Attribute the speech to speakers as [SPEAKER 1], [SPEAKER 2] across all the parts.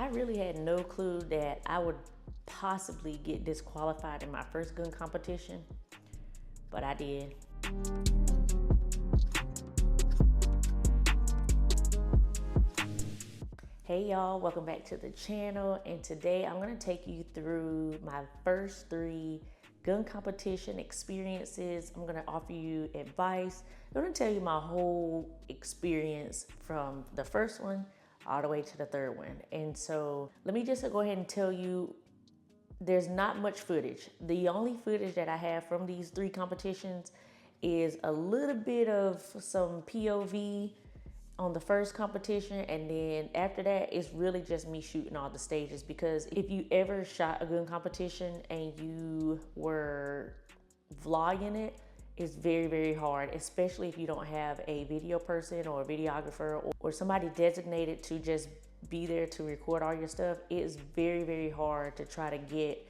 [SPEAKER 1] I really had no clue that I would possibly get disqualified in my first gun competition, but I did. Hey y'all, welcome back to the channel, and today I'm going to take you through my first 3 gun competition experiences. I'm going to offer you advice. I'm going to tell you my whole experience from the first one all the way to the third one. And so let me just go ahead and tell you, there's not much footage. The only footage that I have from these 3 competitions is a little bit of some POV on the first competition, and then after that it's really just me shooting all the stages. Because if you ever shot a gun competition and you were vlogging it, it's very hard, especially if you don't have a video person or a videographer or somebody designated to just be there to record all your stuff. It is very hard to try to get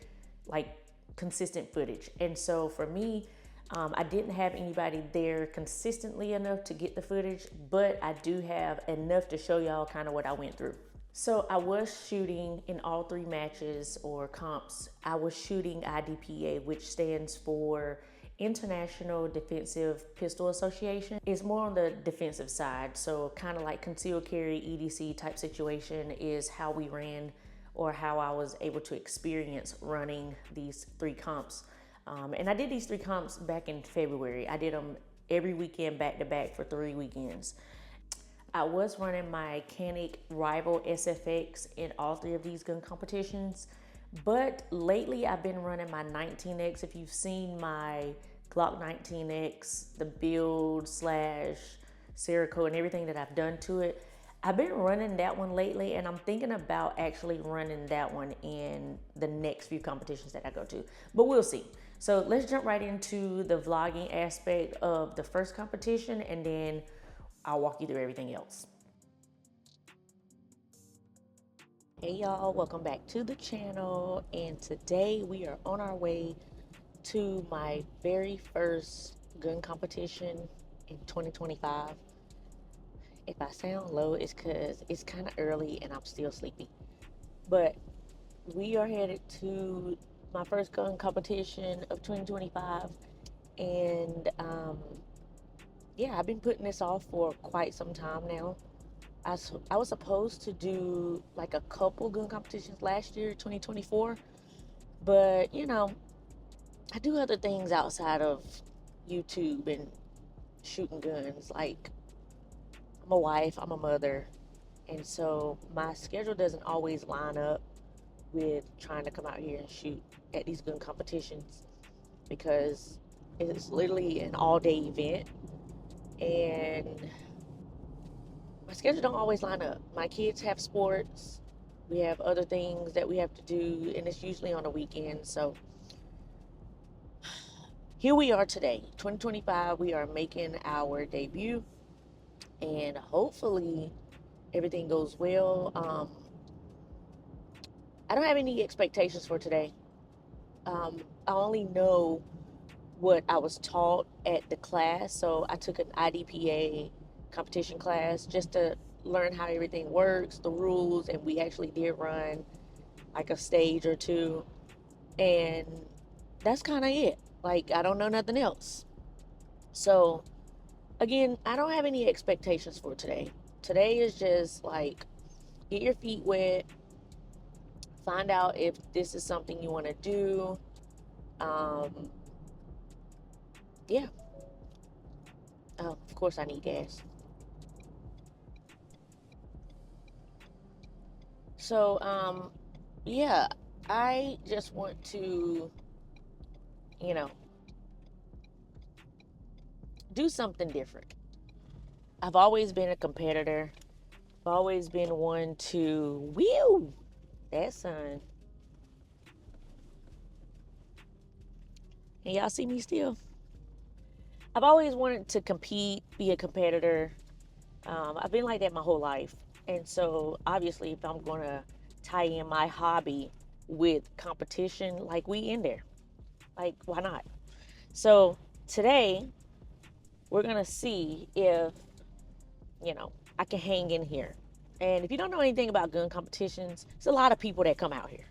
[SPEAKER 1] like consistent footage. And so for me, I didn't have anybody there consistently enough to get the footage, but I do have enough to show y'all kind of what I went through. So I was shooting in all 3 matches or comps. I was shooting IDPA, which stands for International Defensive Pistol Association. It's more on the defensive side. So kind of like concealed carry, EDC type situation is how we ran, or how I was able to experience running these 3 comps. And I did these 3 comps back in February. I did them every weekend back to back for 3 weekends. I was running my Canic Rival SFX in all 3 of these gun competitions, but lately I've been running my 19X. If you've seen my Glock 19X, the build slash Cerakote and everything that I've done to it, I've been running that one lately, and I'm thinking about actually running that one in the next few competitions that I go to, but we'll see. So let's jump right into the vlogging aspect of the first competition, and then I'll walk you through everything else. Hey y'all, welcome back to the channel, and today we are on our way to my very first gun competition in 2025. If I sound low, it's because it's kind of early and I'm still sleepy. But we are headed to my first gun competition of 2025. And yeah, I've been putting this off for quite some time now. I was supposed to do like a couple gun competitions last year, 2024. But, you know, I do other things outside of YouTube and shooting guns. Like, I'm a wife, I'm a mother, and so my schedule doesn't always line up with trying to come out here and shoot at these gun competitions, because it's literally an all-day event, and my schedule don't always line up. My kids have sports, we have other things that we have to do, and it's usually on the weekend. So here we are today, 2025. We are making our debut, and hopefully everything goes well. I don't have any expectations for today. I only know what I was taught at the class. So I took an IDPA competition class just to learn how everything works, the rules, and we actually did run like a stage or 2, and that's kind of it. Like, I don't know nothing else. So again, I don't have any expectations for today. Today is just like, get your feet wet, find out if this is something you want to do. Yeah. Oh, of course I need gas. So, yeah, I just want to, you know, do something different. I've always been a competitor. I've always been one to, whew, that sun. And y'all see me still? I've always wanted to compete, be a competitor. I've been like that my whole life. And so obviously if I'm going to tie in my hobby with competition, like, we in there. Like, why not? So today we're going to see if, you know, I can hang in here. And if you don't know anything about gun competitions, it's a lot of people that come out here.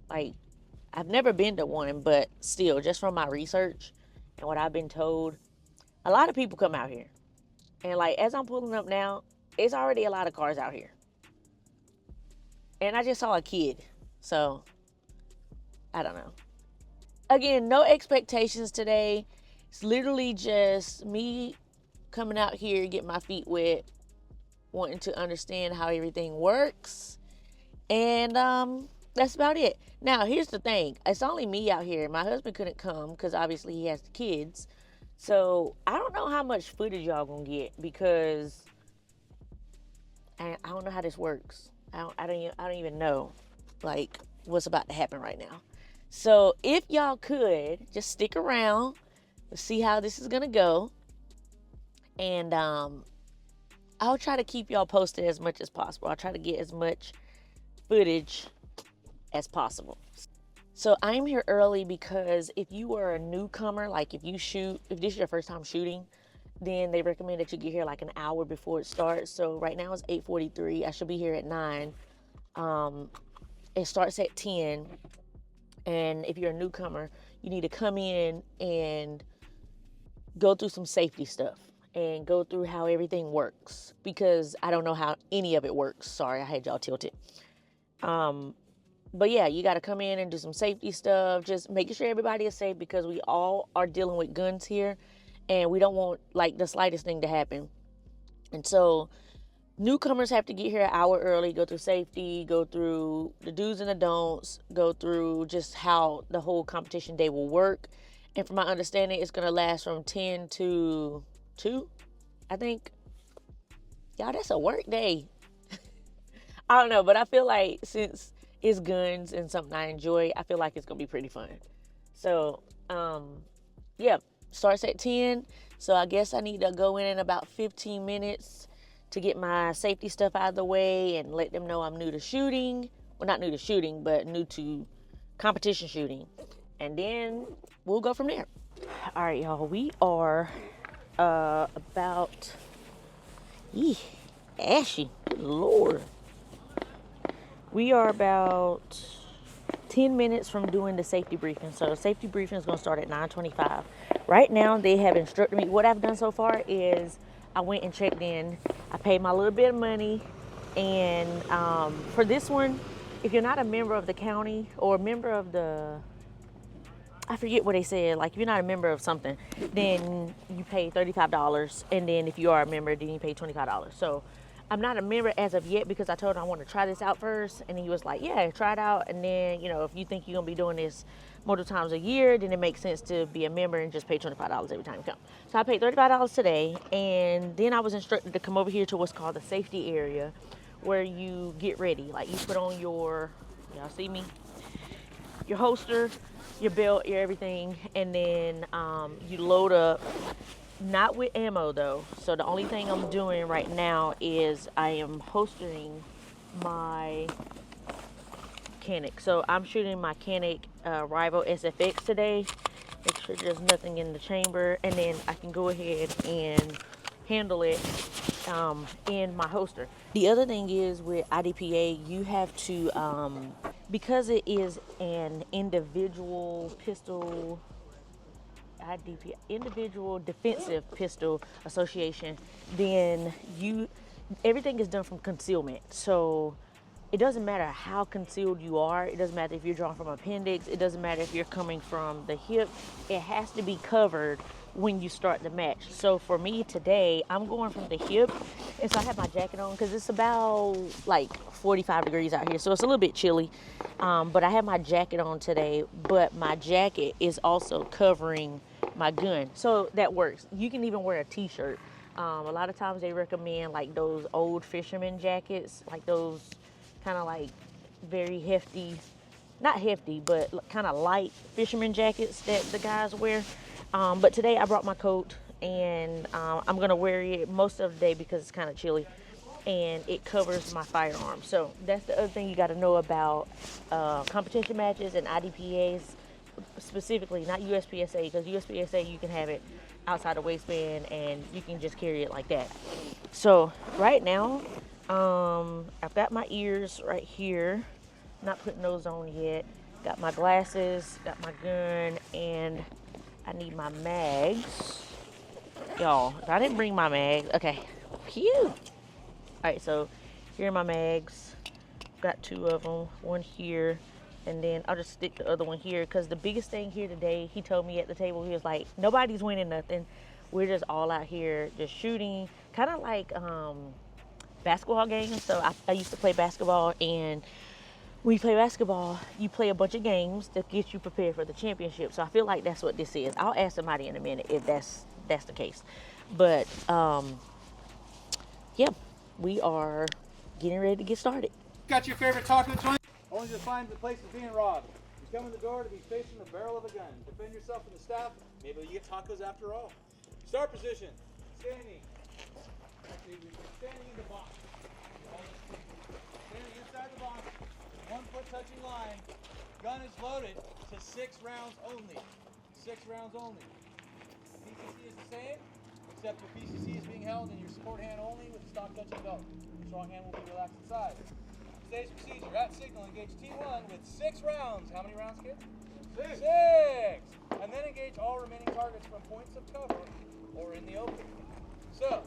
[SPEAKER 1] Like, I've never been to one, but still, just from my research and what I've been told, a lot of people come out here. And like, as I'm pulling up now, it's already a lot of cars out here. And I just saw a kid. So, I don't know. Again, no expectations today. It's literally just me coming out here, getting my feet wet, wanting to understand how everything works. And that's about it. Now, here's the thing. It's only me out here. My husband couldn't come because obviously he has the kids. So I don't know how much footage y'all gonna get because I don't know how this works. I don't even know like what's about to happen right now. So if y'all could just stick around, see how this is gonna go, and I'll try to keep y'all posted as much as possible. I'll try to get as much footage as possible. So I'm here early because if you are a newcomer, like if this is your first time shooting, then they recommend that you get here like an hour before it starts. So right now it's 8:43. I should be here at 9. It starts at 10. And if you're a newcomer, you need to come in and go through some safety stuff and go through how everything works, because I don't know how any of it works. Sorry, I had y'all tilted. But yeah, you got to come in and do some safety stuff, just making sure everybody is safe, because we all are dealing with guns here and we don't want like the slightest thing to happen. And so newcomers have to get here an hour early, go through safety, go through the do's and the don'ts, go through just how the whole competition day will work. And from my understanding, it's going to last from 10 to 2, I think. Y'all, that's a work day. I don't know, but I feel like since it's guns and something I enjoy, I feel like it's going to be pretty fun. So, yeah, starts at 10. So I guess I need to go in about 15 minutes to get my safety stuff out of the way and let them know I'm new to shooting. Well, not new to shooting, but new to competition shooting. And then we'll go from there. All right, y'all, we are about, ashy, Lord. We are about 10 minutes from doing the safety briefing. So the safety briefing is going to start at 9:25. Right now, they have instructed me. What I've done so far is I went and checked in. I paid my little bit of money. And for this one, if you're not a member of the county or a member of I forget what they said, like if you're not a member of something, then you pay $35. And then if you are a member, then you pay $25. So I'm not a member as of yet because I told him I want to try this out first. And he was like, yeah, try it out. And then, if you think you're going to be doing this multiple times a year, then it makes sense to be a member and just pay $25 every time you come. So I paid $35 today. And then I was instructed to come over here to what's called the safety area, where you get ready. Like you put on y'all see me? Your holster, your belt, your everything. And then you load up. Not with ammo though. So the only thing I'm doing right now is I am holstering my Canik. So I'm shooting my Canik Rival SFX today. Make sure there's nothing in the chamber, and then I can go ahead and handle it in my holster. The other thing is with IDPA, you have to because it is an individual pistol. IDP, Individual Defensive Pistol Association, then everything is done from concealment. So it doesn't matter how concealed you are. It doesn't matter if you're drawn from appendix. It doesn't matter if you're coming from the hip. It has to be covered when you start the match. So for me today, I'm going from the hip, and so I have my jacket on because it's about like 45 degrees out here, so it's a little bit chilly. But I have my jacket on today, but my jacket is also covering my gun, so that works. You can even wear a t-shirt. A lot of times they recommend like those old fisherman jackets, like those kind of like very hefty, not hefty, but kind of light fisherman jackets that the guys wear. But today I brought my coat, and I'm gonna wear it most of the day because it's kind of chilly, and it covers my firearms. So that's the other thing you got to know about competition matches and IDPAs specifically, not USPSA, because USPSA you can have it outside the waistband and you can just carry it like that. So right now I've got my ears right here. Not putting those on yet. Got my glasses, got my gun, and I need my mags. Y'all, if I didn't bring my mags, okay. Phew. All right, so here are my mags. Got 2 of them, one here, and then I'll just stick the other one here because the biggest thing here today, he told me at the table, he was like, nobody's winning nothing. We're just all out here just shooting, kind of like basketball games. So I used to play basketball, and when you play basketball, you play a bunch of games to get you prepared for the championship. So I feel like that's what this is. I'll ask somebody in a minute if that's the case. But yeah, we are getting ready to get started.
[SPEAKER 2] Got your favorite taco joint? Only to find the place is being robbed. You come in the door to be facing the barrel of a gun. Defend yourself from the staff. Maybe you get tacos after all. Start position. Standing. Actually, we're standing in the box. Standing inside the box. 1 foot touching line. Gun is loaded to 6 rounds only. 6 rounds only. PCC is the same, except your PCC is being held in your support hand only with the stock touching belt. The strong hand will be relaxed inside. Stage procedure. At signal, engage T1 with 6 rounds. How many rounds, kid? 6. 6! And then engage all remaining targets from points of cover or in the open. So,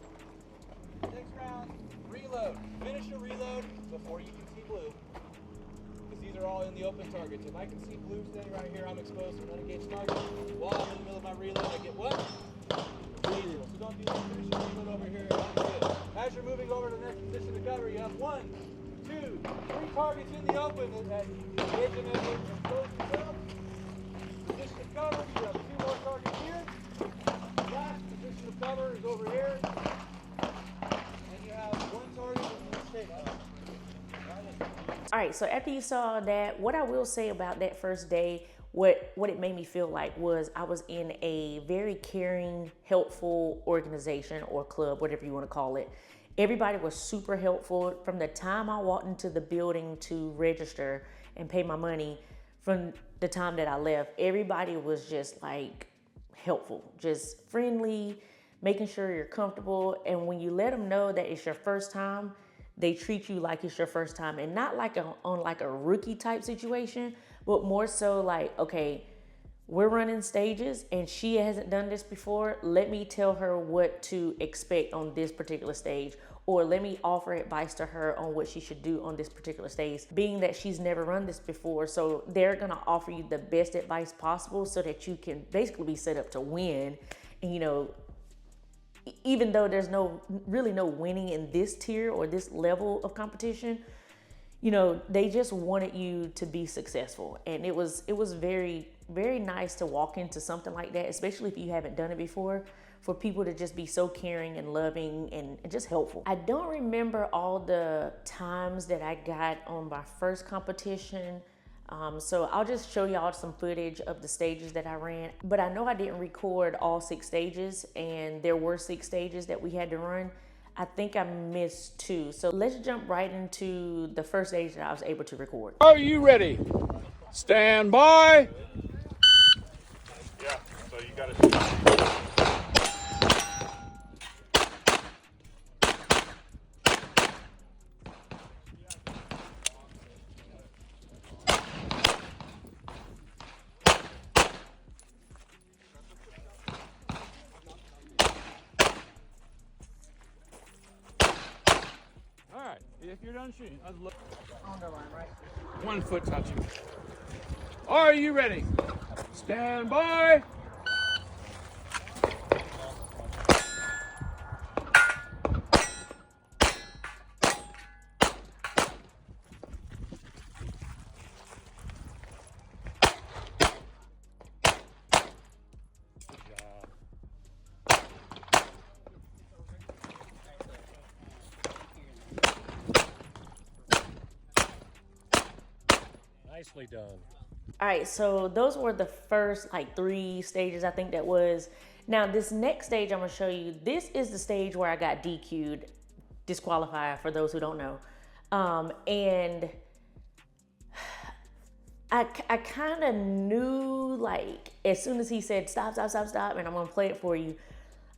[SPEAKER 2] 6 rounds, reload. Finish your reload before you can see blue. Because these are all in the open targets. If I can see blue standing right here, I'm exposed to an unengaged target. While I'm in the middle of my reload, I get what? Reload. So don't do that. Finish your reload over here. As you're moving over to the next position to cover, you have 1, 2, 3 targets in the open that engage and expose yourself. Position of cover, you have 2 more targets here. Last position of cover is over here. And you have 1 target in this table.
[SPEAKER 1] All right, so after you saw that, what I will say about that first day, what it made me feel like was I was in a very caring, helpful organization or club, whatever you want to call it. Everybody was super helpful from the time I walked into the building to register and pay my money. From the time that I left, everybody was just like helpful, just friendly, making sure you're comfortable. And when you let them know that it's your first time, they treat you like it's your first time, and not like on like a rookie type situation, but more so like, okay, we're running stages and she hasn't done this before. Let me tell her what to expect on this particular stage, or let me offer advice to her on what she should do on this particular stage, being that she's never run this before. So they're gonna offer you the best advice possible so that you can basically be set up to win. And even though there's really no winning in this tier or this level of competition, they just wanted you to be successful. And it was very, very nice to walk into something like that, especially if you haven't done it before, for people to just be so caring and loving and just helpful. I don't remember all the times that I got on my first competition. So I'll just show y'all some footage of the stages that I ran. But I know I didn't record all 6 stages, and there were 6 stages that we had to run. I think I missed 2. So let's jump right into the first stage that I was able to record.
[SPEAKER 3] Are you ready? Stand by.
[SPEAKER 4] Yeah, so you gotta.
[SPEAKER 3] All right, if you're done shooting, let's look.
[SPEAKER 1] On the line, right?
[SPEAKER 3] 1 foot touching. Are you ready? Stand by.
[SPEAKER 4] Nicely done.
[SPEAKER 1] All right, so those were the first 3 stages, I think that was. Now this next stage I'm gonna show you, this is the stage where I got DQ'd, disqualified for those who don't know. And I kind of knew, as soon as he said, stop, and I'm gonna play it for you.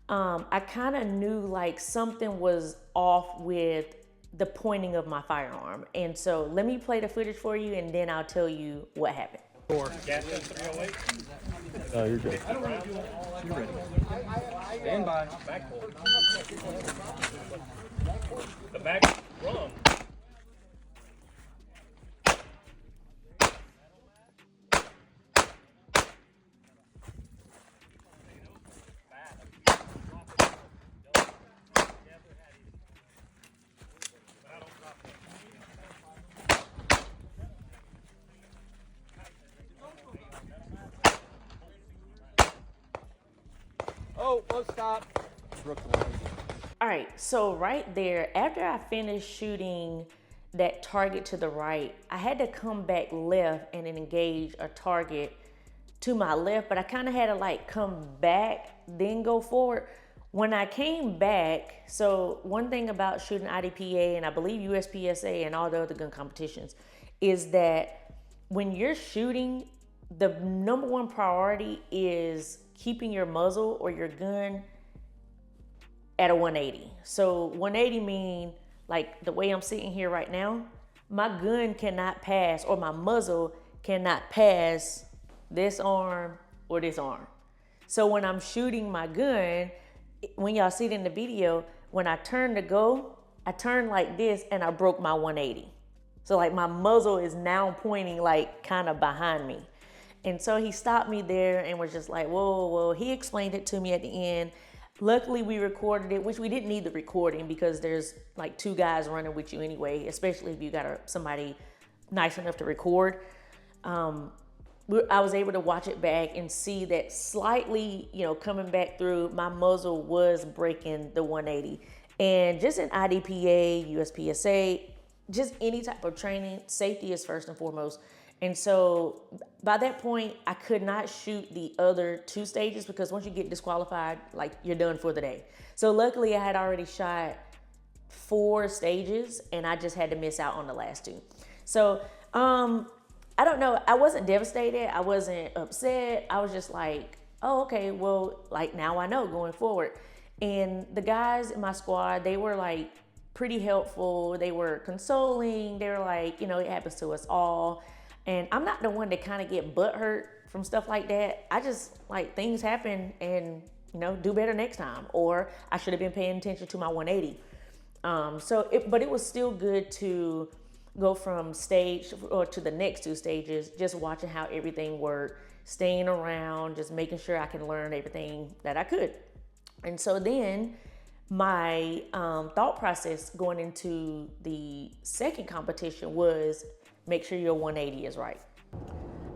[SPEAKER 1] I kind of knew something was off with the pointing of my firearm. And so let me play the footage for you, and then I'll tell you what happened.
[SPEAKER 4] Gas gun 308.
[SPEAKER 5] Oh, you're good.
[SPEAKER 2] Stand by.
[SPEAKER 4] Back pull. The back drum.
[SPEAKER 2] Oh, stop.
[SPEAKER 1] All right, so right there, after I finished shooting that target to the right, I had to come back left and then engage a target to my left, but I kind of had to like come back, then go forward. When I came back, so one thing about shooting IDPA and I believe USPSA and all the other gun competitions is that when you're shooting, the number one priority is keeping your muzzle or your gun at a 180. So 180 mean like the way I'm sitting here right now, my gun cannot pass, or my muzzle cannot pass this arm or this arm. So when I'm shooting my gun, when y'all see it in the video, when I turn to go, I turn like this and I broke my 180. So like my muzzle is now pointing like kind of behind me. And so he stopped me there and was just like, whoa, whoa. He explained it to me at the end. Luckily, we recorded it, which we didn't need the recording because there's like two guys running with you anyway, especially if you got somebody nice enough to record. I was able to watch it back and see that slightly, coming back through, my muzzle was breaking the 180. And just in IDPA, USPSA, just any type of training, safety is first and foremost. And so by that point, I could not shoot the other two stages because once you get disqualified, like you're done for the day. So luckily I had already shot 4 stages and I just had to miss out on the last 2. So I don't know. I wasn't devastated. I wasn't upset. I was just like, oh, okay, well, like now I know going forward. And the guys in my squad, they were like pretty helpful. They were consoling. They were like, it happens to us all. And I'm not the one to kind of get butthurt from stuff like that. I just like things happen and, do better next time. Or I should have been paying attention to my 180. But it was still good to go from stage or to the next 2 stages, just watching how everything worked, staying around, just making sure I can learn everything that I could. And so then my thought process going into the second competition was make sure your 180 is right.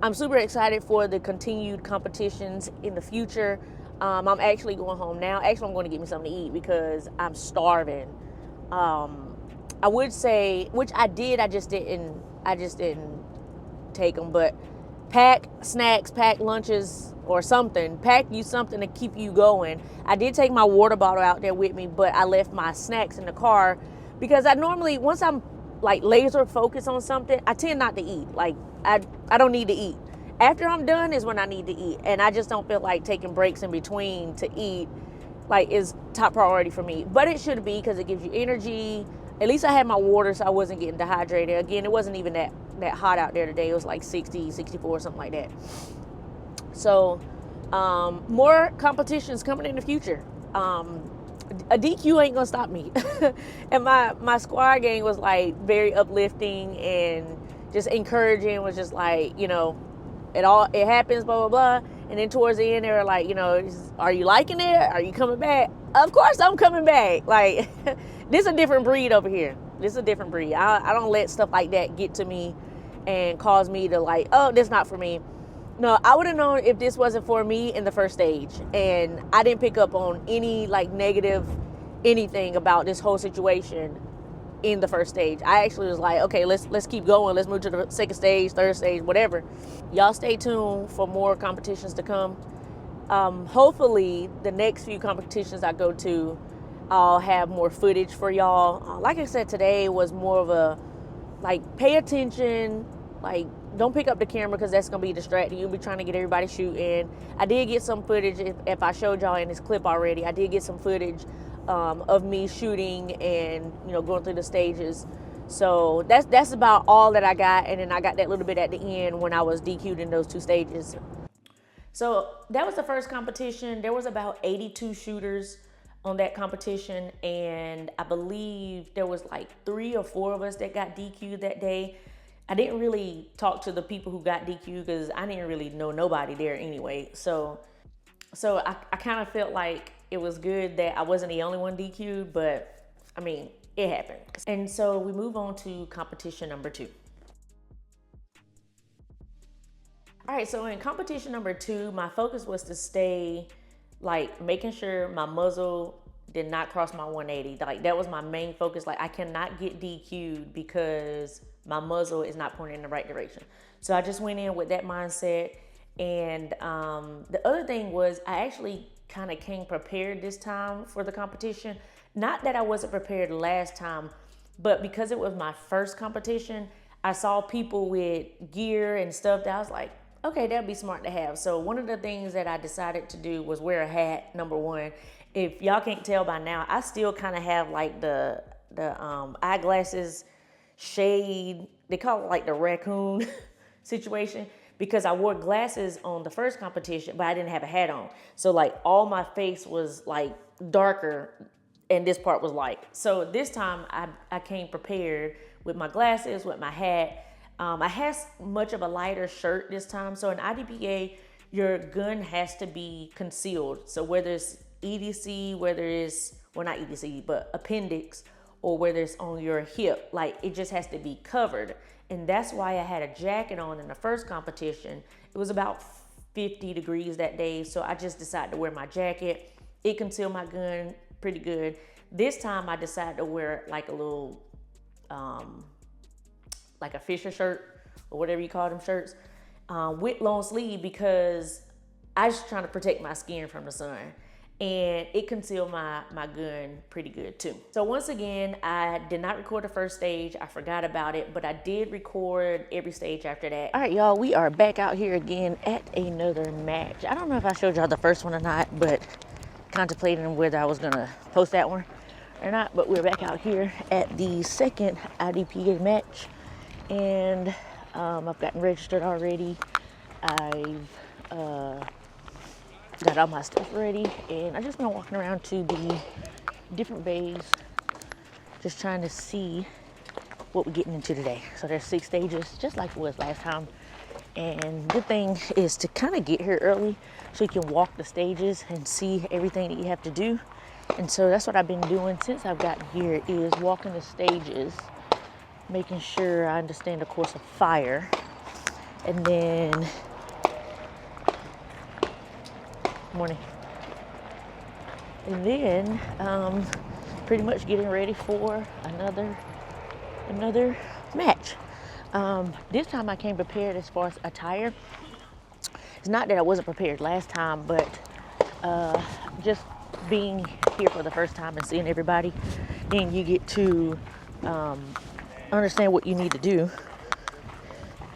[SPEAKER 1] I'm super excited for the continued competitions in the future. I'm actually going home now. Actually, I'm going to get me something to eat because I'm starving. I would say, which I did, I just didn't take them, but pack snacks, pack lunches or something. Pack you something to keep you going. I did take my water bottle out there with me, but I left my snacks in the car because I normally, once I'm like laser focused on something, I tend not to eat. Like I don't need to eat. After I'm done is when I need to eat. And I just don't feel like taking breaks in between to eat like is top priority for me. But it should be because it gives you energy. At least I had my water so I wasn't getting dehydrated. Again, it wasn't even that hot out there today. It was like 60, 64, something like that. So more competitions coming in the future. A DQ ain't gonna stop me. And my squad gang was like very uplifting and just encouraging, was just like, it happens, blah, blah, blah. And then towards the end, they were like, are you liking it? Are you coming back? Of course I'm coming back. Like, this is a different breed over here. This is a different breed. I don't let stuff like that get to me and cause me to like, oh, this not for me. No, I would have known if this wasn't for me in the first stage. And I didn't pick up on any like negative anything about this whole situation in the first stage. I actually was like, okay, let's keep going. Let's move to the second stage, third stage, whatever. Y'all stay tuned for more competitions to come. Hopefully the next few competitions I go to, I'll have more footage for y'all. Like I said, today was more of a like pay attention, like don't pick up the camera because that's gonna be distracting. You'll be trying to get everybody shooting. I did get some footage, if I showed y'all in this clip already, I did get some footage of me shooting and, you know, going through the stages. So that's about all that I got. And then I got that little bit at the end when I was DQ'd in those 2 stages. So that was the first competition. There was about 82 shooters on that competition, and I believe there was like 3 or 4 of us that got DQ'd that day. I didn't really talk to the people who got DQ'd because I didn't really know nobody there anyway. So I kind of felt like it was good that I wasn't the only one DQ'd, but I mean, it happened. And so we move on to competition number 2. All right, so in competition number 2, my focus was to stay, like, making sure my muzzle did not cross my 180. Like, that was my main focus. Like, I cannot get DQ'd because my muzzle is not pointing in the right direction. So I just went in with that mindset. And the other thing was I actually kind of came prepared this time for the competition. Not that I wasn't prepared last time, but because it was my first competition, I saw people with gear and stuff that I was like, okay, that'd be smart to have. So one of the things that I decided to do was wear a hat, number 1. If y'all can't tell by now, I still kind of have like the eyeglasses shade. They call it like the raccoon situation, because I wore glasses on the first competition, but I didn't have a hat on. So like all my face was like darker and this part was light. So this time I came prepared with my glasses, with my hat. I had much of a lighter shirt this time. So in IDPA, your gun has to be concealed. So whether it's EDC, whether it's, well, not EDC, but appendix, or whether it's on your hip, like it just has to be covered. And that's why I had a jacket on in the first competition. It was about 50 degrees that day. So I just decided to wear my jacket. It concealed my gun pretty good. This time I decided to wear like a little, like a Fisher shirt or whatever you call them shirts, with long sleeve, because I was trying to protect my skin from the sun. And it concealed my gun pretty good too. So once again, I did not record the first stage. I forgot about it, but I did record every stage after that. All right, y'all, we are back out here again at another match. I don't know if I showed y'all the first one or not, but contemplating whether I was gonna post that one or not, but we're back out here at the second IDPA match. And I've gotten registered already. I've got all my stuff ready, and I just been walking around to the different bays, just trying to see what we're getting into today. So there's 6 stages, just like it was last time. And the thing is to kind of get here early so you can walk the stages and see everything that you have to do. And so that's what I've been doing since I've gotten here, is walking the stages, making sure I understand the course of fire, and then morning, and then pretty much getting ready for another match. This time I came prepared as far as attire. It's not that I wasn't prepared last time, but just being here for the first time and seeing everybody, then you get to understand what you need to do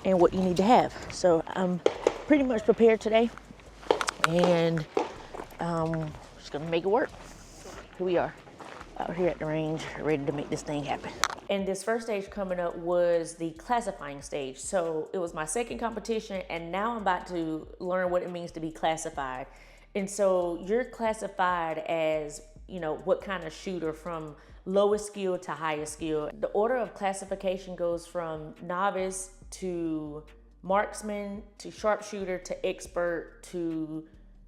[SPEAKER 1] and what you need to have. So I'm pretty much prepared today, and just gonna make it work. Here we are, out here at the range, ready to make this thing happen. And this first stage coming up was the classifying stage. So it was my second competition, and now I'm about to learn what it means to be classified. And so you're classified as, you know, what kind of shooter, from lowest skill to highest skill. The order of classification goes from novice to marksman to sharpshooter to expert to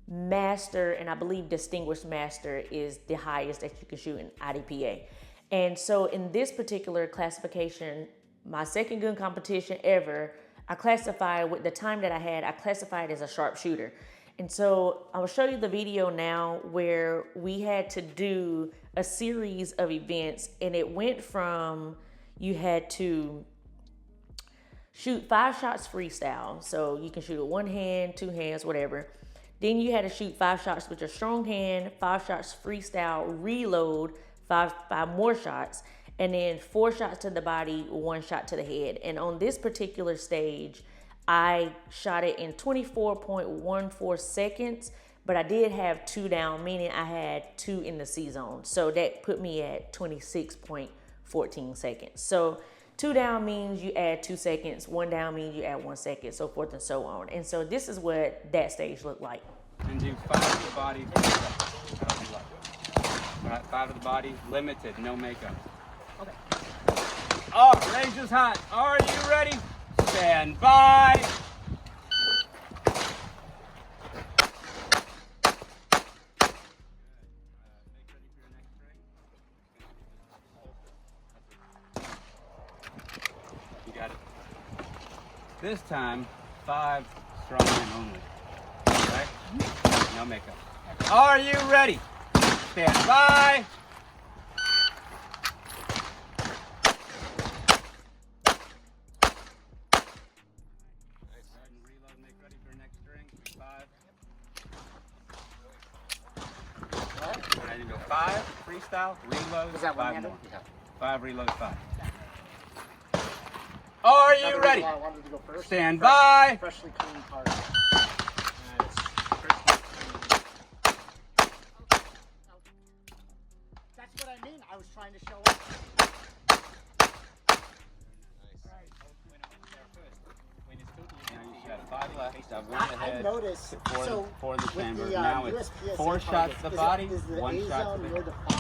[SPEAKER 1] master, and I believe distinguished master is the highest that you can shoot in IDPA. And so in this particular classification, my second gun competition ever, I classified, with the time that I had, I classified as a sharpshooter. And so I'll show you the video now where we had to do a series of events, and it went from, you had to shoot 5 shots freestyle. So you can shoot with 1 hand, 2 hands, whatever. Then you had to shoot 5 shots with your strong hand, 5 shots freestyle, reload, 5 more shots, and then 4 shots to the body, 1 shot to the head. And on this particular stage, I shot it in 24.14 seconds, but I did have 2 down, meaning I had 2 in the C zone. So that put me at 26.14 seconds. So 2 down means you add 2 seconds, 1 down means you add 1 second, so forth and so on. And so this is what that stage looked like.
[SPEAKER 6] And do 5 of the body. All right, 5 of the body, limited, no makeup. Okay. Oh, range is hot. Are you ready? Stand by. You got it. This time, 5 strongman only. Right? No makeup. Are you ready? Stand by. Reload, make ready for next string. 5. All right, you go 5, freestyle, reload,
[SPEAKER 7] Was that
[SPEAKER 6] 5
[SPEAKER 7] one-handed?
[SPEAKER 6] more.
[SPEAKER 7] Yeah.
[SPEAKER 6] 5, reload, 5. Are you
[SPEAKER 7] Another
[SPEAKER 6] ready?
[SPEAKER 7] reason why I wanted to go first.
[SPEAKER 6] Stand by.
[SPEAKER 7] Freshly clean card. That's what I mean. I was trying to show up.
[SPEAKER 6] Now you got 5 left. I've went
[SPEAKER 7] I
[SPEAKER 6] ahead.
[SPEAKER 7] noticed. So
[SPEAKER 6] Four in the
[SPEAKER 7] with
[SPEAKER 6] chamber.
[SPEAKER 7] the
[SPEAKER 6] Now it's
[SPEAKER 7] USPSA
[SPEAKER 6] 4 shots to the body,
[SPEAKER 7] is the
[SPEAKER 6] 1
[SPEAKER 7] A
[SPEAKER 6] shot
[SPEAKER 7] zone
[SPEAKER 6] to
[SPEAKER 7] more
[SPEAKER 6] the
[SPEAKER 7] defined?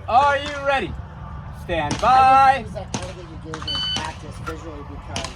[SPEAKER 6] Are you ready? Stand
[SPEAKER 7] I
[SPEAKER 6] by.
[SPEAKER 7] use that card that you gave me in practice visually because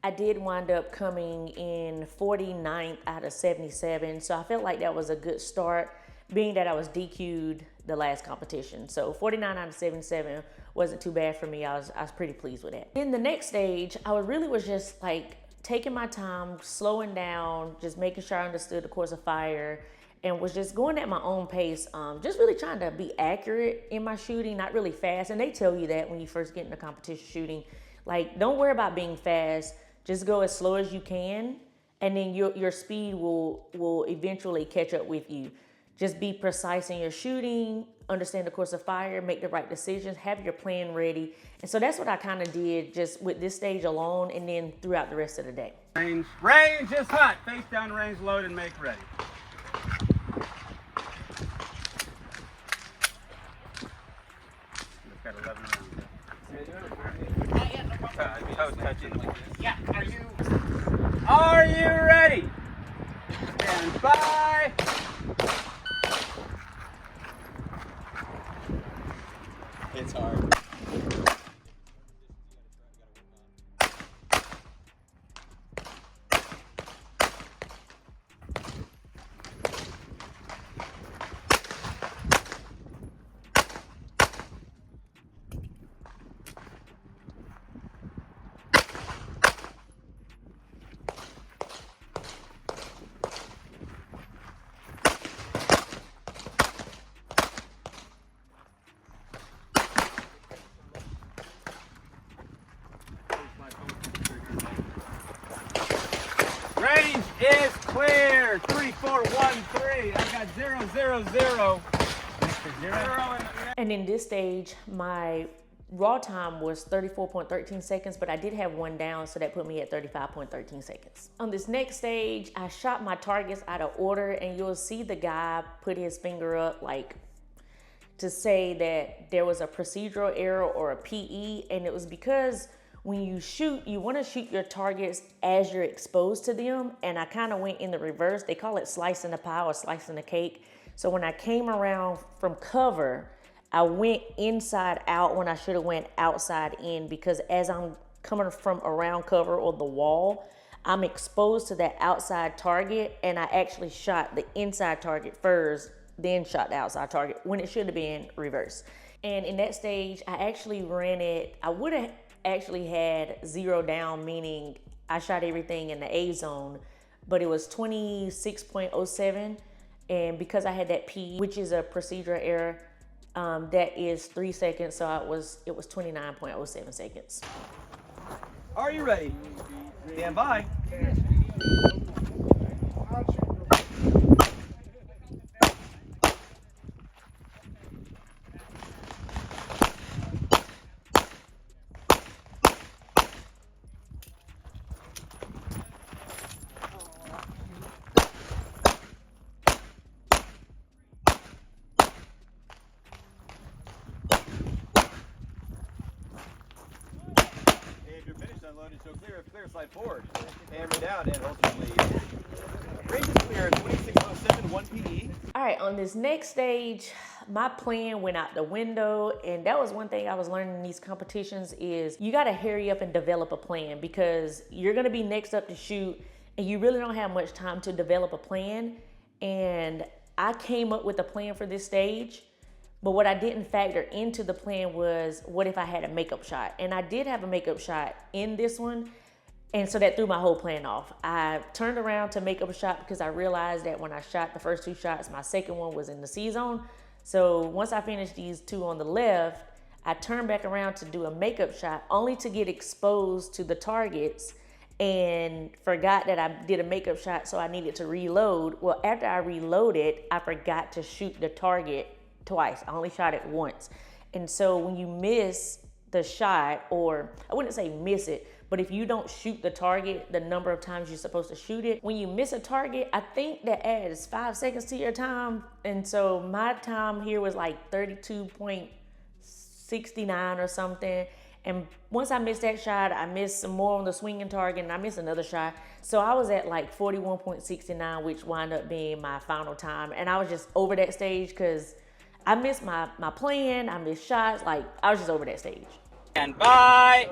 [SPEAKER 1] I did wind up coming in 49th out of 77, so I felt like that was a good start, being that I was DQ'd the last competition. So 49 out of 77 wasn't too bad for me. I was pretty pleased with that. In the next stage, I was just like taking my time, slowing down, just making sure I understood the course of fire, and was just going at my own pace, just really trying to be accurate in my shooting, not really fast. And they tell you that when you first get into competition shooting, like, don't worry about being fast. Just go as slow as you can, and then your speed will eventually catch up with you. Just be precise in your shooting, understand the course of fire, make the right decisions, have your plan ready. And so that's what I kind of did just with this stage alone, and then throughout the rest of the day.
[SPEAKER 6] Range is hot. Face down range, load and make ready. We've got 11 rounds. Toes touching.
[SPEAKER 7] yeah.
[SPEAKER 6] Are you ready? Stand by.
[SPEAKER 2] It's hard.
[SPEAKER 6] Range is clear. 3, 4, 1, 3. I got 0, 0, 0.
[SPEAKER 1] And in this stage, my raw time was 34.13 seconds, but I did have 1 down, so that put me at 35.13 seconds. On this next stage, I shot my targets out of order, and you'll see the guy put his finger up like to say that there was a procedural error or a PE, and it was because when you shoot, you want to shoot your targets as you're exposed to them, and I kind of went in the reverse. They call it slicing the pie or slicing the cake. So when I came around from cover, I went inside out when I should have went outside in, because as I'm coming from around cover or the wall, I'm exposed to that outside target, and I actually shot the inside target first, then shot the outside target when it should have been reversed. And in that stage, I actually ran it, I would have actually had 0 down, meaning I shot everything in the A zone, but it was 26.07. And because I had that P, which is a procedural error, that is 3 seconds. So it was 29.07 seconds.
[SPEAKER 2] Are you ready? Stand by.
[SPEAKER 6] So clear slide forward. Hammer down and ultimately range is clear. 2607, 1 PE.
[SPEAKER 1] All right, on this next stage, my plan went out the window, and that was one thing I was learning in these competitions is you gotta hurry up and develop a plan because you're gonna be next up to shoot and you really don't have much time to develop a plan. And I came up with a plan for this stage, but what I didn't factor into the plan was what if I had a makeup shot? And I did have a makeup shot in this one, and so that threw my whole plan off. I turned around to make up a shot because I realized that when I shot the first two shots, my second one was in the C zone. So once I finished these two on the left, I turned back around to do a makeup shot only to get exposed to the targets and forgot that I did a makeup shot, so I needed to reload. Well, after I reloaded, I forgot to shoot the target twice. I only shot it once. And so when you miss the shot, or I wouldn't say miss it, but if you don't shoot the target the number of times you're supposed to shoot it, when you miss a target, I think that adds 5 seconds to your time. And so my time here was like 32.69 or something. And once I missed that shot, I missed some more on the swinging target and I missed another shot. So I was at like 41.69, which wound up being my final time. And I was just over that stage because I missed my plan, I missed shots, like I was just over that stage.
[SPEAKER 6] And bye.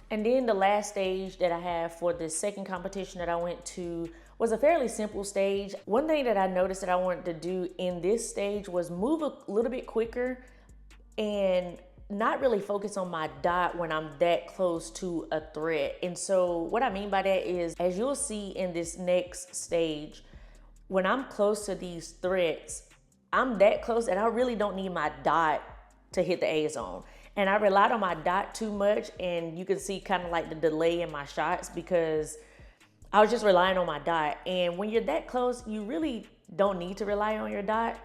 [SPEAKER 1] And then the last stage that I have for the second competition that I went to was a fairly simple stage. One thing that I noticed that I wanted to do in this stage was move a little bit quicker and not really focus on my dot when I'm that close to a threat. And so what I mean by that is, as you'll see in this next stage, when I'm close to these threats, I'm that close and I really don't need my dot to hit the A zone. And I relied on my dot too much, and you can see kind of like the delay in my shots because I was just relying on my dot. And when you're that close, you really don't need to rely on your dot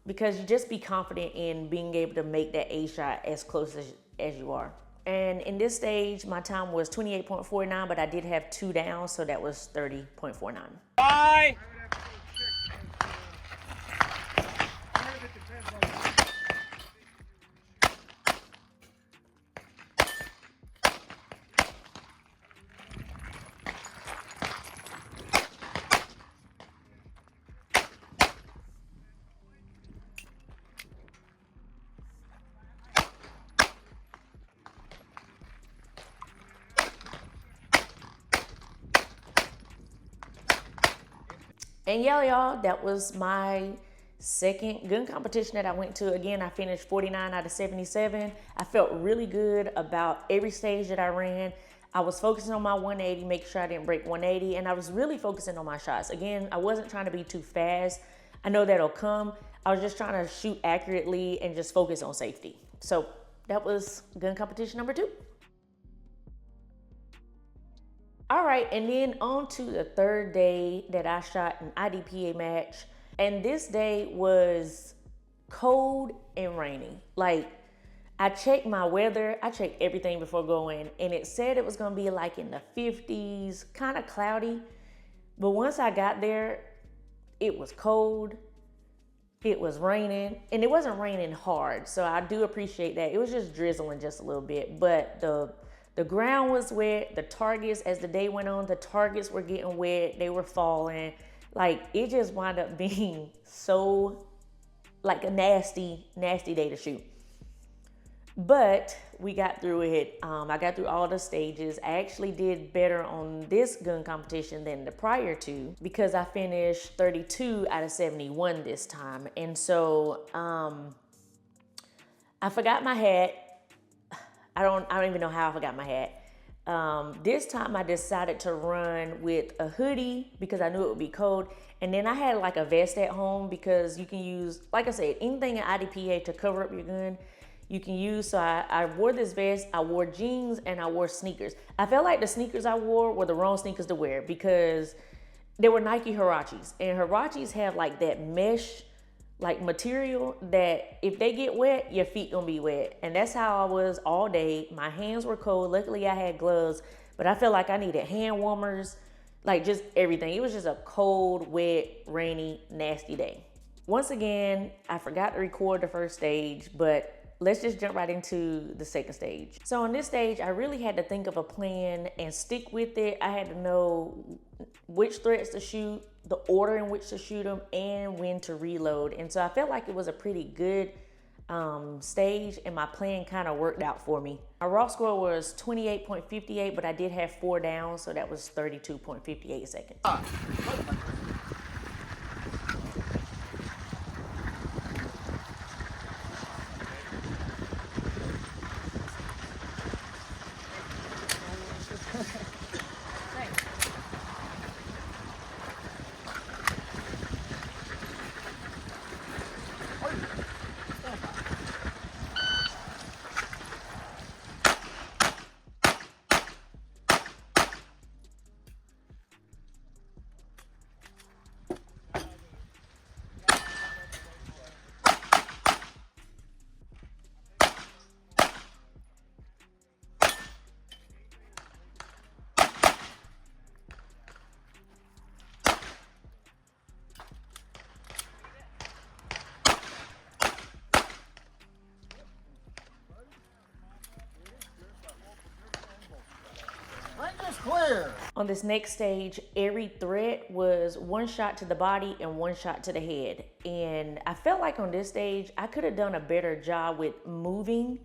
[SPEAKER 1] because you just be confident in being able to make that A shot as close as you are. And in this stage, my time was 28.49, but I did have 2 down, so that was 30.49.
[SPEAKER 6] Bye.
[SPEAKER 1] And yeah, y'all, that was my second gun competition that I went to. Again, I finished 49 out of 77. I felt really good about every stage that I ran. I was focusing on my 180, making sure I didn't break 180, and I was really focusing on my shots. Again, I wasn't trying to be too fast. I know that'll come. I was just trying to shoot accurately and just focus on safety. So that was gun competition number 2. All right, and then on to the third day that I shot an IDPA match. And this day was cold and rainy. Like, I checked my weather, I checked everything before going, and it said it was gonna be like in the 50s, kind of cloudy. But once I got there, it was cold, it was raining, and it wasn't raining hard. So I do appreciate that. It was just drizzling just a little bit, but the ground was wet. The targets, as the day went on, the targets were getting wet. They were falling. Like, it just wound up being so, like, a nasty, nasty day to shoot. But we got through it. I got through all the stages. I actually did better on this gun competition than the prior two because I finished 32 out of 71 this time. And so I forgot my hat. I don't even know how I forgot my hat. This time I decided to run with a hoodie because I knew it would be cold. And then I had like a vest at home because you can use, like I said, anything in IDPA to cover up your gun, you can use. So I wore this vest, I wore jeans, and I wore sneakers. I felt like the sneakers I wore were the wrong sneakers to wear because they were Nike Huaraches. And Huaraches have like that mesh like material that if they get wet, your feet gonna be wet. And that's how I was all day. My hands were cold. Luckily I had gloves, but I felt like I needed hand warmers, like just everything. It was just a cold, wet, rainy, nasty day. Once again, I forgot to record the first stage, but let's just jump right into the second stage. So on this stage, I really had to think of a plan and stick with it. I had to know which threats to shoot, the order in which to shoot them, and when to reload. And so I felt like it was a pretty good stage, and my plan kind of worked out for me. My raw score was 28.58, but I did have 4 downs, so that was 32.58 seconds.
[SPEAKER 7] Clear.
[SPEAKER 1] On this next stage, every threat was 1 shot to the body and 1 shot to the head. And I felt like on this stage, I could have done a better job with moving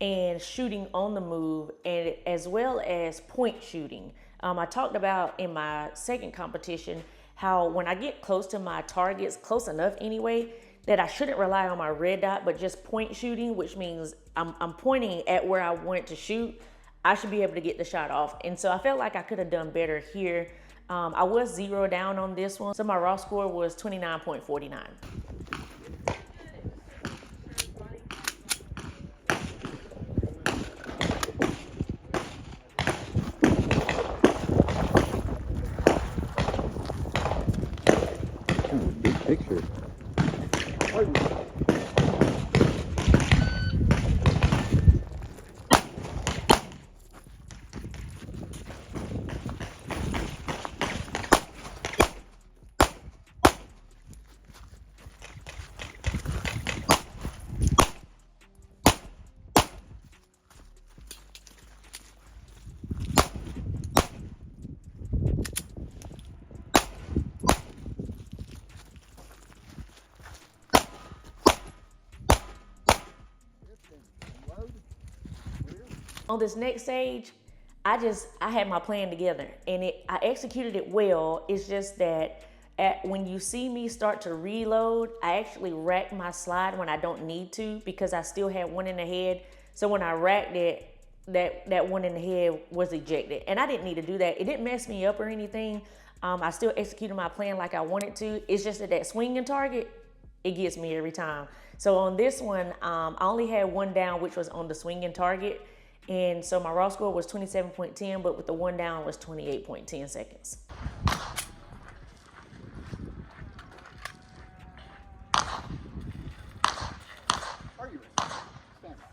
[SPEAKER 1] and shooting on the move, and as well as point shooting. I talked about in my second competition how when I get close to my targets, close enough anyway, that I shouldn't rely on my red dot, but just point shooting, which means I'm pointing at where I want to shoot. I should be able to get the shot off. And so I felt like I could have done better here. I was 0 down on this one. So my raw score was 29.49.
[SPEAKER 5] Big picture.
[SPEAKER 1] On this next stage, I had my plan together and I executed it well. It's just that when you see me start to reload, I actually racked my slide when I don't need to because I still had 1 in the head. So when I racked it, that 1 in the head was ejected. And I didn't need to do that. It didn't mess me up or anything. I still executed my plan like I wanted to. It's just that swinging target, it gets me every time. So on this one, I only had 1 down, which was on the swinging target. And so my raw score was 27.10, but with the 1 down was 28.10 seconds.
[SPEAKER 7] Are you ready? Stand by.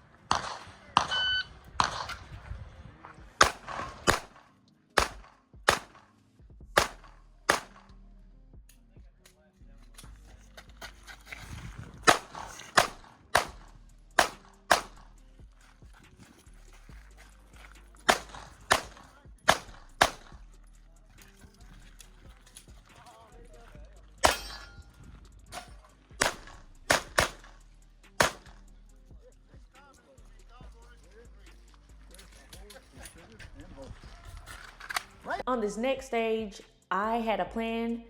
[SPEAKER 1] On this next stage, I had a plan,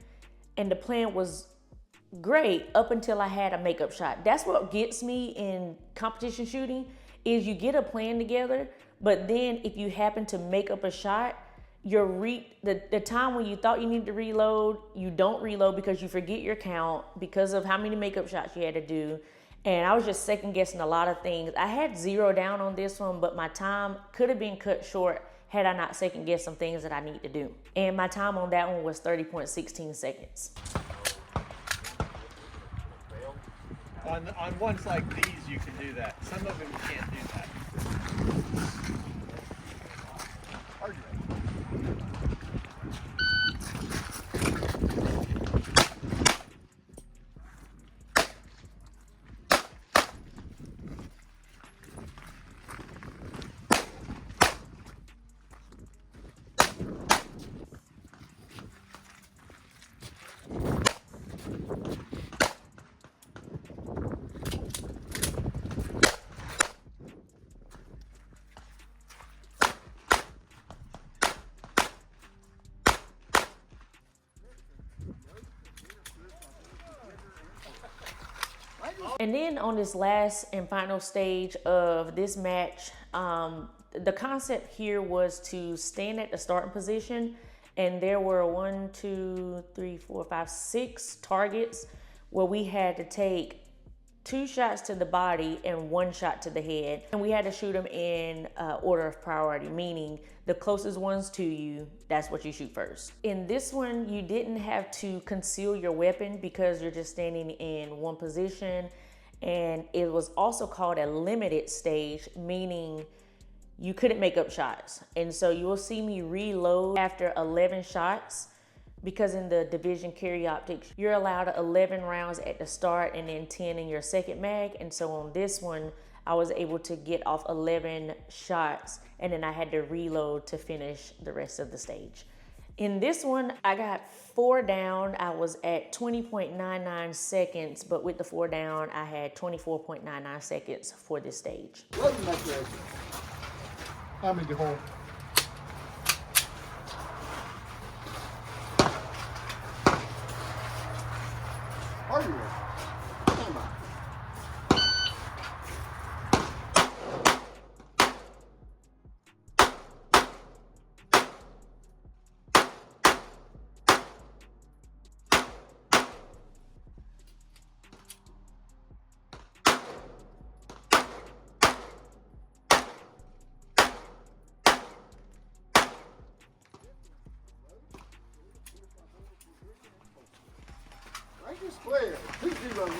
[SPEAKER 1] and the plan was great up until I had a makeup shot. That's what gets me in competition shooting, is you get a plan together, But then if you happen to make up a shot, the time when you thought you needed to reload, you don't reload because you forget your count because of how many makeup shots you had to do. And I was just second guessing a lot of things. I had 0 down on this one, but my time could have been cut short had I not second guessed some things that I need to do. And my time on that one was 30.16 seconds.
[SPEAKER 2] On ones like these, you can do that. Some of them you can't do that.
[SPEAKER 7] Are you ready?
[SPEAKER 1] And then on this last and final stage of this match, the concept here was to stand at the starting position, and there were 6 targets where we had to take 2 shots to the body and 1 shot to the head. And we had to shoot them in order of priority, meaning the closest ones to you, that's what you shoot first. In this one, you didn't have to conceal your weapon because you're just standing in one position. And it was also called a limited stage, meaning you couldn't make up shots. And so you will see me reload after 11 shots, because in the division carry optics, you're allowed 11 rounds at the start and then 10 in your second mag. And so on this one, I was able to get off 11 shots, and then I had to reload to finish the rest of the stage. In this one, I got 4 down. I was at 20.99 seconds, but with the 4 down, I had 24.99 seconds for this stage.
[SPEAKER 7] Loading that leg. How many to hold? Are you ready? Stand by.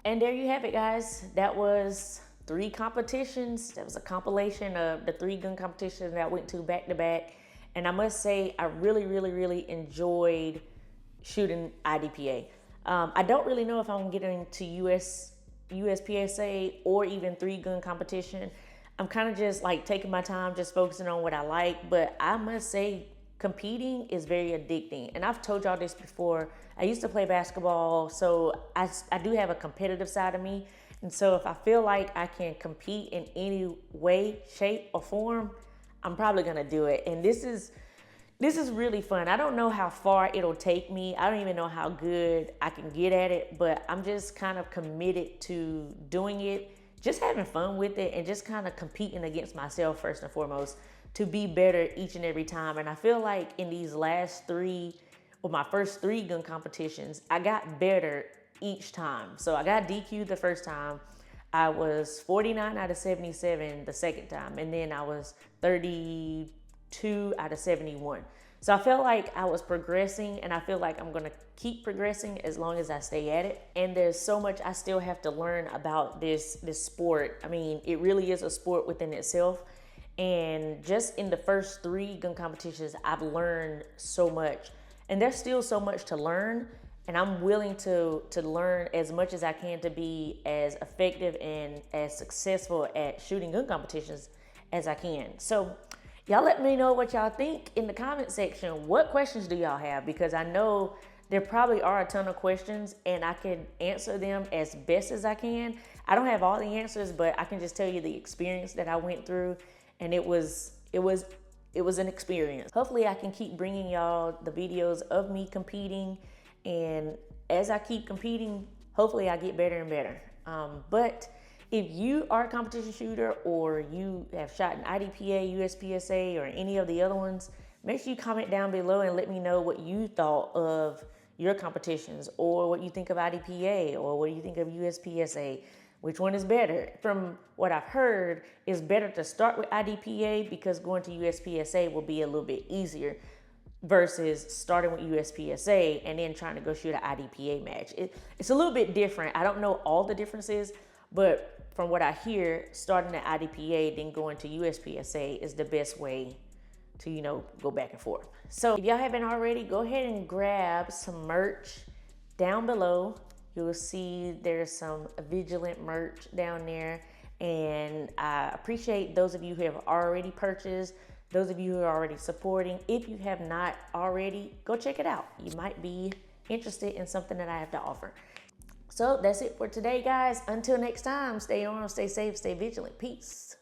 [SPEAKER 1] And there you have it, guys. That was 3 competitions. That was a compilation of the 3 gun competitions that I went to back to back. And I must say, I really enjoyed shooting IDPA. I don't really know if I'm getting into USPSA or even 3 gun competition. I'm kind of just like taking my time, just focusing on what I like. But I must say, competing is very addicting. And I've told y'all this before. I used to play basketball, so I do have a competitive side of me. And so if I feel like I can compete in any way, shape, or form, I'm probably gonna do it. And this is really fun. I don't know how far it'll take me. I don't even know how good I can get at it, but I'm just kind of committed to doing it, just having fun with it, and just kind of competing against myself first and foremost to be better each and every time. And I feel like in these last 3, or my first 3 gun competitions, I got better each time. So I got DQ'd the first time. I was 49 out of 77 the second time. And then I was 32 out of 71. So I felt like I was progressing, and I feel like I'm gonna keep progressing as long as I stay at it. And there's so much I still have to learn about this sport. I mean, it really is a sport within itself. And just in the first 3 gun competitions, I've learned so much. And there's still so much to learn, and I'm willing to learn as much as I can to be as effective and as successful at shooting gun competitions as I can. So y'all let me know what y'all think in the comment section. What questions do y'all have? Because I know there probably are a ton of questions, and I can answer them as best as I can. I don't have all the answers, but I can just tell you the experience that I went through, and it was an experience. Hopefully I can keep bringing y'all the videos of me competing, and as I keep competing, hopefully I get better and better. But If you are a competition shooter or you have shot an IDPA, USPSA, or any of the other ones, make sure you comment down below and let me know what you thought of your competitions, or what you think of IDPA, or what you think of USPSA. Which one is better? From what I've heard, it's better to start with IDPA because going to USPSA will be a little bit easier versus starting with USPSA and then trying to go shoot an IDPA match. It's a little bit different. I don't know all the differences, but from what I hear, starting at IDPA then going to USPSA is the best way to, you know, go back and forth. So if y'all haven't already, go ahead and grab some merch down below. You'll see there's some Vigilant merch down there. And I appreciate those of you who have already purchased, those of you who are already supporting. If you have not already, go check it out. You might be interested in something that I have to offer. So that's it for today, guys. Until next time, stay armed, stay safe, stay vigilant. Peace.